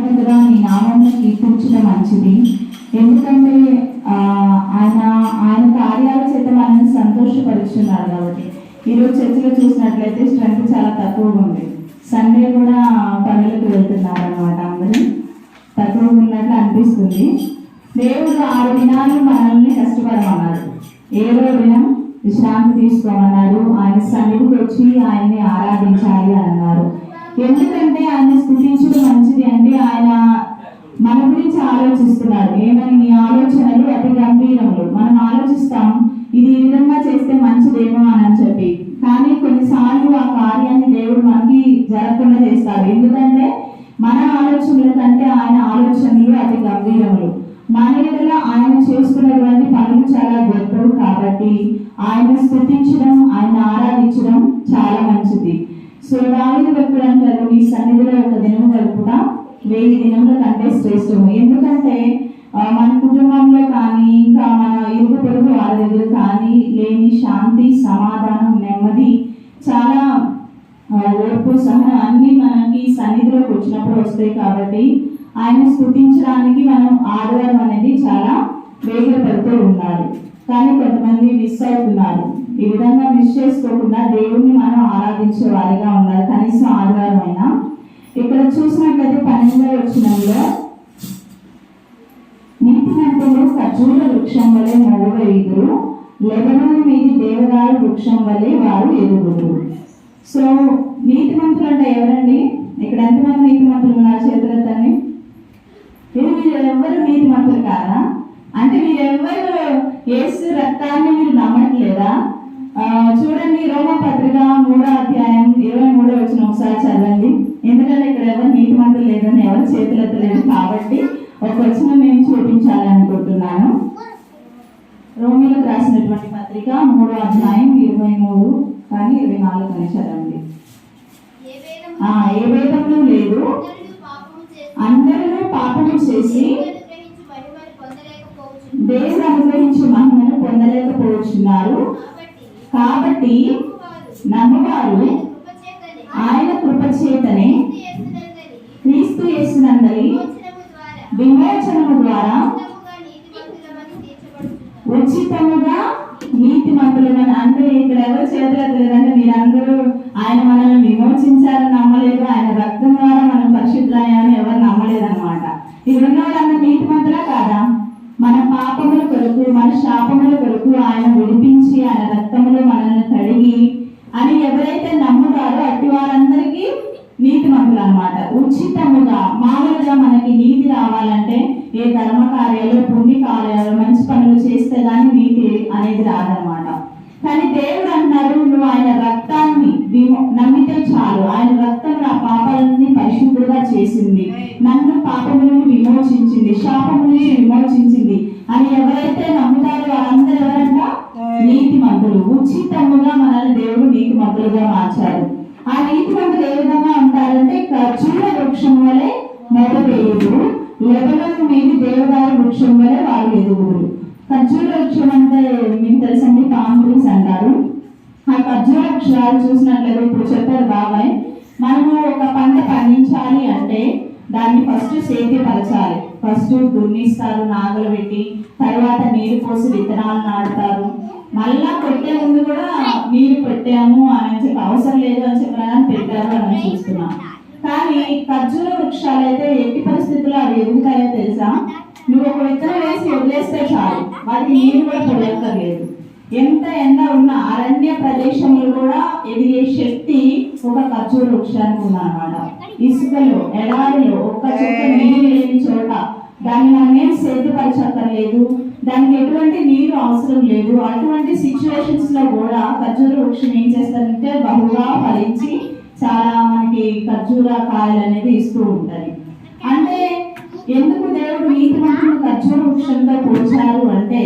ఎదుట నీ నామాన్ని కీర్తించడం మంచిది. ఎందుకంటే ఆయన ఆయన కార్యాల చేత మనల్ని సంతోషపరుచున్నాడు కాబట్టి. ఈరోజు చర్చిలో చూసినట్లయితే స్ట్రెంత్ చాలా తక్కువగా ఉంది. సండే కూడా పనులకు వెళ్తున్నారు అనమాట. అందరూ తక్కువగా ఉన్నట్లు అనిపిస్తుంది. దేవుడు 6 దినాలు మనల్ని కష్టపడమన్నాడు. 7వ దినం విశ్రాంతి తీసుకోమన్నాడు. ఆయన సన్నిధికి వచ్చి ఆయన్ని ఆరాధించాలి అని అన్నారు. ఎందుకంటే ఆయన స్తుతించడం మంచిది అంటే ఆయన మన గురించి ఆలోచిస్తున్నాడు. ఏమని? నీ ఆలోచనలు అతి గంభీరములు. మనం ఆలోచిస్తాం ఇది ఈ విధంగా చేస్తే మంచిదేమో అని చెప్పి, కానీ కొన్నిసార్లు ఆ కార్యాన్ని దేవుడు మనకి జరగకుండా చేస్తాడు. ఎందుకంటే మన ఆలోచనల కంటే ఆయన ఆలోచనలు అతి గంభీరములు. మన ఎదుట ఆయన చేసుకున్నటువంటి పనులు చాలా గొప్పవి కాబట్టి ఆయన స్తుతించడం, ఆయన ఆరాధించడం చాలా మంచిది. సో దావీదు భక్తుడు అంటారు, నీ సన్నిధిలో ఒక దినం గడుపుట 1000 దినముల కంటే శ్రేష్టము. ఎందుకంటే మన కుటుంబంలో కానీ ఇంకా మన ఇరుగు పొరుగు వారి దగ్గర కానీ లేని శాంతి, సమాధానం, నెమ్మది, చాలా ఓర్పు, సహనం అన్ని మనకి సన్నిధిలోకి వచ్చినప్పుడు వస్తాయి. కాబట్టి ఆయన స్తుతించడానికి మనం ఆదివారం అనేది చాలా వేగపడుతూ ఉండాలి. కానీ కొంతమంది మిస్ అవుతున్నారు. ఈ విధంగా మిస్ చేసుకోకుండా దేవుణ్ణి మనం ఆరాధించే వారిగా ఉండాలి. కనీసం ఆదివారం అయినా. ఇక్కడ చూసినట్లయితే 12వ వచనంలో నీతిమంతులు ఖర్జూర వృక్షం వలె మోగెదురు, లెబనోను మీది దేవదారు వృక్షం వలె వారు ఎదుగురు. సో నీతిమంతులు అంటే ఎవరండి? ఇక్కడ ఎంతమంది నీతిమంతులు ఉన్నారు? చేతులెత్తండి. మీరు ఎవరు నీతిమంతులు కాదా? అంటే మీరెవ్వరు యేసు రక్తాన్ని మీరు నమ్మట్లేదా? చూడండి, రోమపత్రిక 3వ అధ్యాయం 23వ వచనం ఒకసారి చదవండి. ఎందుకంటే ఇక్కడ ఎవరు నీతిమంతులు లేదని ఎవరు చేతులెత్తలేదు కాబట్టి ఒక వచనం నేను చూపించాలనుకుంటున్నాను. రోమిలకు రాసినటువంటి పత్రిక 3వ అధ్యాయం 23 కానీ 24 అని చదవండి. ఏ భేదము లేదు, అందరూ పాపము చేసి దేవుడు అనుగ్రహించి మహిమను పొందలేకపోతున్నారు. కాబట్టి నమ్మవారు ఆయన కృపచేతనే క్రీస్తు యేసునందలి విమోచనము ద్వారా ఉచితముగా నీతిమంతులమని. అంటే ఇక్కడ ఎవరు చేతులంటే మీరందరూ ఆయన మనల్ని విమోచించాలని నమ్మలేదు, ఆయన రక్తం ద్వారా మనం పరిశుద్ధులయ్యామని ఎవరు నమ్మలేదన్నమాట. ఇక్కడున్న వాళ్ళందరూ నీతిమంతులా కాదా? మన పాపముల కొరకు, మన శాపముల కొరకు ఆయన విడిపించి ఆయన రక్తములో మనల్ని కడిగి అని ఎవరైతే నమ్ముతారో అట్టి వారందరికీ నీతిమంతులు అన్నమాట. ఉచితముగా. మామూలుగా మనకి నీతి రావాలంటే ఏ ధర్మ కార్యాలు, పుణ్య కార్యాలు, మంచి పనులు చేస్తే కానీ నీతి అనేది రాదనమాట. కానీ దేవుడు అన్నారు, నువ్వు ఆయన రక్తాన్ని నమ్మితే చాలు. ఆయన రక్తం నా పాపాలని పరిశుద్ధులుగా చేసింది, నన్ను పాపము నుండి విమోచించింది, శాపము నుండి విమోచించింది అని ఎవరైతే నమ్ముతారో వారందరూ ఎవరంట? నీతిమంతులు. ఉచితముగా మనల్ని దేవుడు నీతిమంతులుగా మార్చారు. ఆ నీతిమంతులు ఏ విధంగా ఉంటారంటే ఖర్జూర వృక్షం వలె మొదలెదురు, లెబనోను మీది దేవదారు వృక్షం వలె వారు ఎదుగురు. ఖర్జూర వృక్షం అంటే మీకు తెలుసండి, పామ్ ట్రీస్ అంటారు. ఆ ఖర్జూర వృక్షాలు చూసినట్లయితే ఇప్పుడు చెప్పారు బాబాయ్, మనము ఒక పంట పండించాలి అంటే దాన్ని ఫస్ట్ సేద్యపరచాలి. ఫస్ట్ దున్నిస్తారు నాగలు పెట్టి, తర్వాత నీరు పోసి విత్తనాలు నాటుతారు. మళ్ళా పెట్టే ముందు కూడా నీరు పెట్టాము అని చెప్పి అవసరం లేదు అని చెప్పడానికి పెట్టారు అని చూస్తున్నాం. కానీ ఖర్జూర వృక్షాలు అయితే ఎట్టి పరిస్థితుల్లో అవి ఎదుగుతాయో తెలుసా? నువ్వు ఒక విత్తనం వేసి వదిలేస్తే చాలు, వాటికి నీరు కూడా పొడక్కర్లేదు. ఎంత ఎండ ఉన్న అరణ్య ప్రదేశంలో కూడా ఎదిగే శక్తి ఒక ఖర్జూర వృక్షానికి ఉందన్నమాట. ఇసుకలో, ఎడారిలో, ఒక్క చుక్క నీరు లేని చోట దాన్ని మనం ఏం సేద్యపరచక్కర్లేదు, దానికి ఎటువంటి నీరు అవసరం లేదు. అటువంటి సిచ్యువేషన్స్ లో కూడా ఖర్జూర వృక్షం ఏం చేస్తారంటే బహుగా ఫలించి చాలా మనకి ఖర్జూర కాయలు అనేది ఇస్తూ ఉంటది. అంటే ఎందుకు దేవుడు నీతిమంతులను ఖర్జూర వృక్షంతో పోల్చారు అంటే,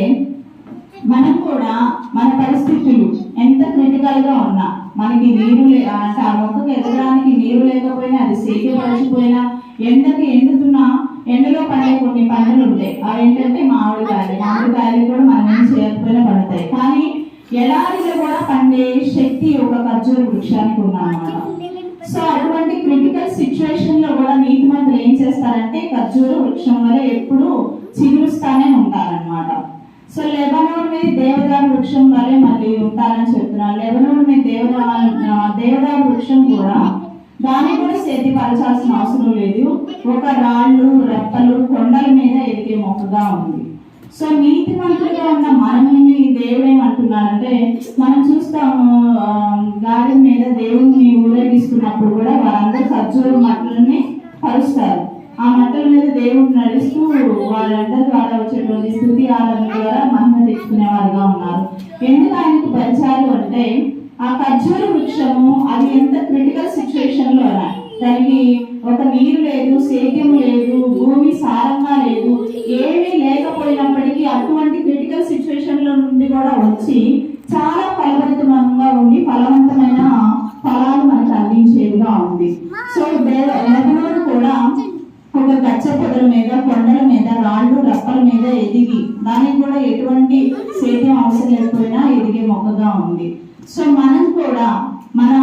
మనం కూడా మన పరిస్థితులు ఎంత క్రిటికల్ గా ఉన్నా, మనకి నీరు అంటే ఆ మొక్కకు ఎదగడానికి నీరు లేకపోయినా, అది సేద్యపరచిపోయినా, ఎండకి ఎండుతున్నా, ఎండలో పడే కొన్ని పంటలు ఉంటాయి. అవి ఏంటంటే మామిడికాయలు. మామిడికాయలు కూడా మనం ఏం చేయకపోయినా పడతాయి. కానీ ఎడారిలో కూడా పండే శక్తి ఒక ఖర్జూర వృక్షానికి ఉందన్నమాట. సో అటువంటి క్రిటికల్ సిచ్యువేషన్ లో కూడా నీతిమంతులు ఏం చేస్తారంటే ఖర్జూర వృక్షం వల్ల ఎప్పుడు చిగురుస్తానే ఉంటారన్నమాట. సో లెబనోన్ మీద దేవదారు వృక్షం వల్లే మళ్ళీ ఉంటారని చెప్తున్నారు. లెబనోన్ మీద దేవదారు వృక్షం కూడా దాన్ని కూడా సేద్యపరచాల్సిన అవసరం లేదు. ఒక రాళ్ళు రెప్పలు కొండల మీద ఎదిగే మొక్కగా ఉంది. సో నీతిమంతులుగా ఉన్న మనల్ని దేవుడు ఏమంటున్నాడంటే, మనం చూస్తాము గాడి మీద దేవుడిని ఊరేగిస్తున్నప్పుడు కూడా వారందరూ ఖర్జూర మట్టలని పరుస్తారు. ఆ మట్టల మీద దేవుడు నడుస్తూ వాళ్ళందరి ద్వారా వచ్చేటువంటి స్తుతి ఆరాధన ద్వారా మహిమ తెచ్చుకునే వారుగా ఉన్నారు. ఎందుకు ఆయనకు పరిచారు అంటే, ఆ ఖర్జూర వృక్షము అది ఎంత క్రిటికల్ సిచ్యువేషన్ లో దానికి ఒక నీరు లేదు, సేద్యం లేదు, భూమి సారంగా లేదు, ఏమీ లేకపోయినప్పటికీ అటువంటి క్రిటికల్ సిచ్యువేషన్ లో నుండి కూడా వచ్చి చాలా ఫలవంతంగా ఉండి ఫలవంతమైన ఫలాలు మనకు అందించేదిగా ఉంది. సో లెబనోన్ కూడా ఒక గచ్చ పొదల మీద కొండల మీద రాళ్ళు రప్పల మీద ఎదిగి దానికి కూడా ఎటువంటి సేద్యం అవసరం లేకపోయినా ఎదిగే మొక్కగా ఉంది. సో మనం కూడా మన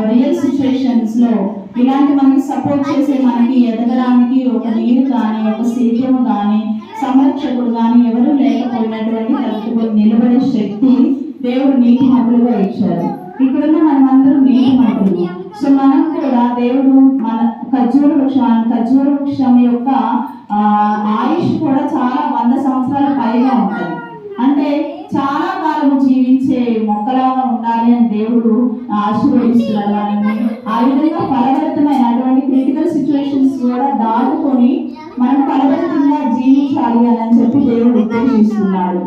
రియల్ సిచ్యువేషన్స్ లో ఇలాంటి మనకి సపోర్ట్ చేసే, మనకి ఎదగడానికి ఒక నీరు కానీ ఒక సేద్యం కానీ సంరక్షకుడు కానీ ఎవరు లేకపోయినటువంటి తలుపుకొని నిలబడే శక్తి దేవుడు నీతిమంతులుగా ఇచ్చారు. ఇక్కడున్న మనమందరం నీతిమంతులు. సో మనం కూడా దేవుడు మన ఖర్జూర వృక్షం యొక్క ఆయుష్ కూడా చాలా 100 సంవత్సరాల పైగా ఉంటుంది. అంటే చాలా కాలం జీవించే మొక్కలాగా ఉండాలి అని దేవుడు ఆశీర్వదిస్తున్నాడు మనల్ని. ఆ విధంగా ఫలభరితమైన అటువంటి క్రిటికల్ సిచ్యువేషన్స్ కూడా దాటుకొని మనం ఫలభరితంగా జీవించాలి అని చెప్పి దేవుడు ఉద్దేశిస్తున్నాడు.